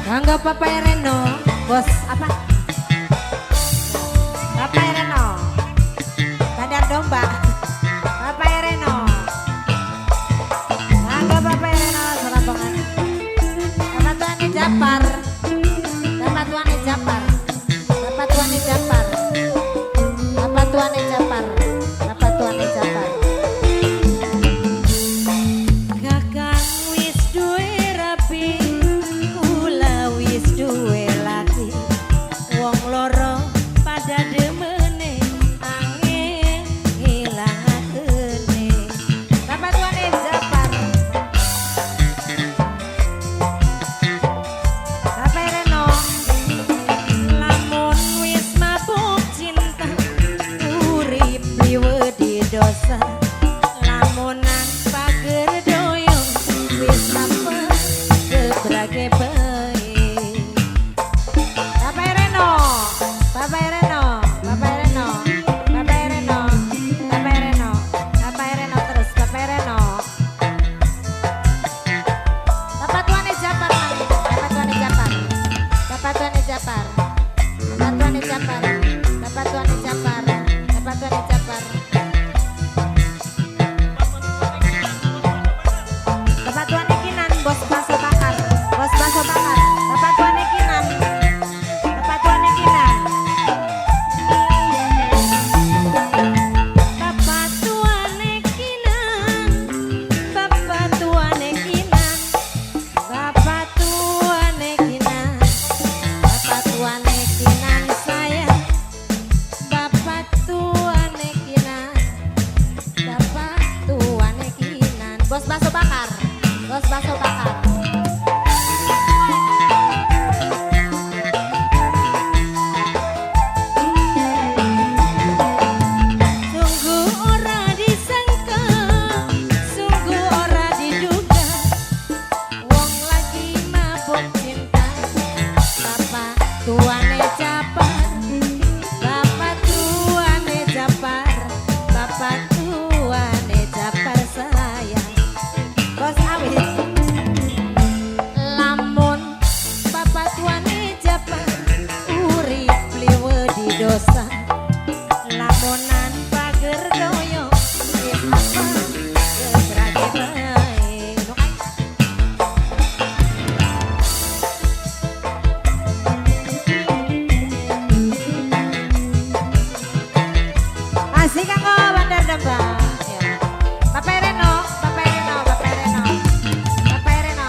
Angga Papa Reno, bos apa? Papa Reno, bandar domba. Papa Reno, Angga Papa Reno, Surabangan. Dapat tuan Japar, dapat tuan Japar, dapat tuan Japar, dapat tuan Japar, dapat tuan Japar. Kakang wis duwe rapi. Wong loro pada demene angin ngilangakene. Dapat tuane Japar. Bapak Reno. Lamun wis mabuk cinta urip liwet di dosa. Lamunan pager doyong wis sampe gebrage bae. Bos bakso bakar, bos bakso bakar. Sungguh ora disangka, sungguh ora diduga, wong lagi mabuk cinta. Bapak tuane Japar, bapak tuane Japar, bapak tuane Japar sayang. Bos awit lamun bapak tuane Japar urip liwe di dosa. Lamunan pager doyong wis apa gebrage bae. Asik kanggo bandar domba. Bapak Reno, Bapak Reno, Bapak Reno, Bapak Reno,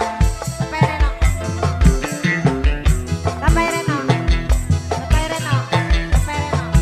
Bapak Reno, Bapak Reno, Bapak Reno, Bapak Reno.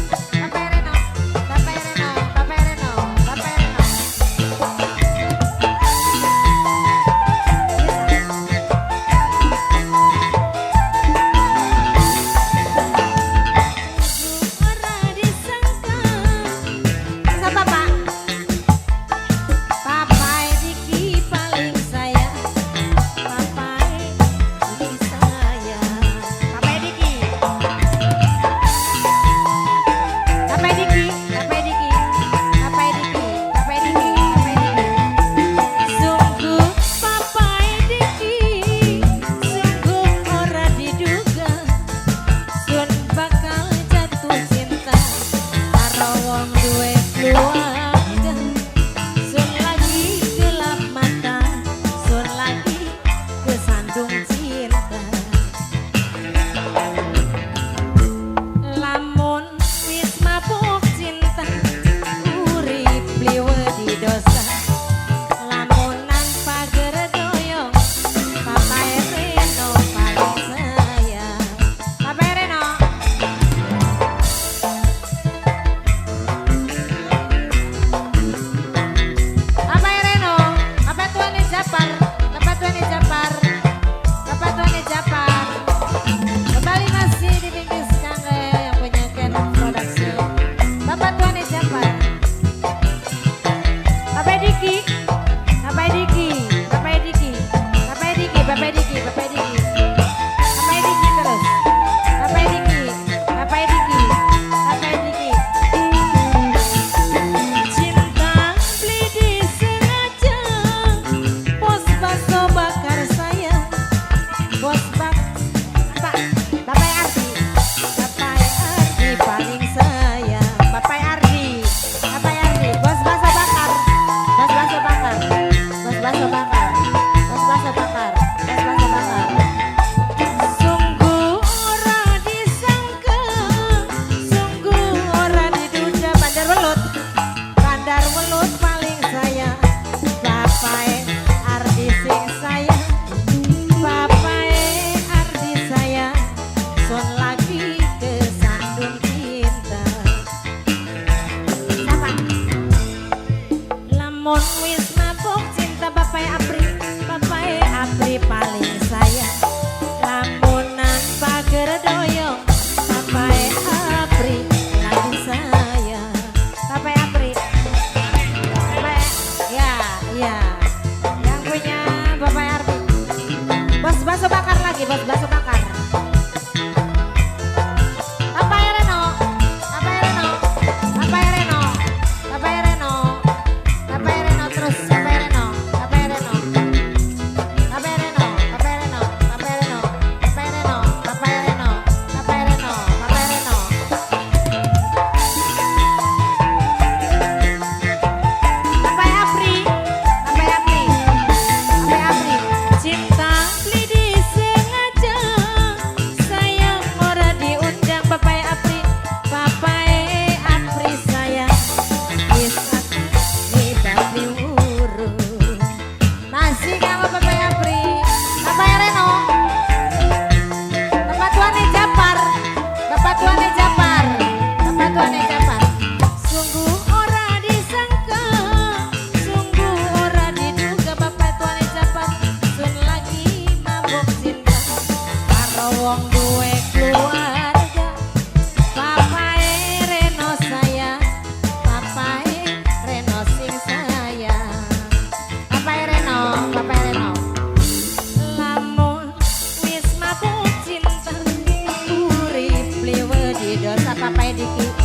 dosa papai Diki.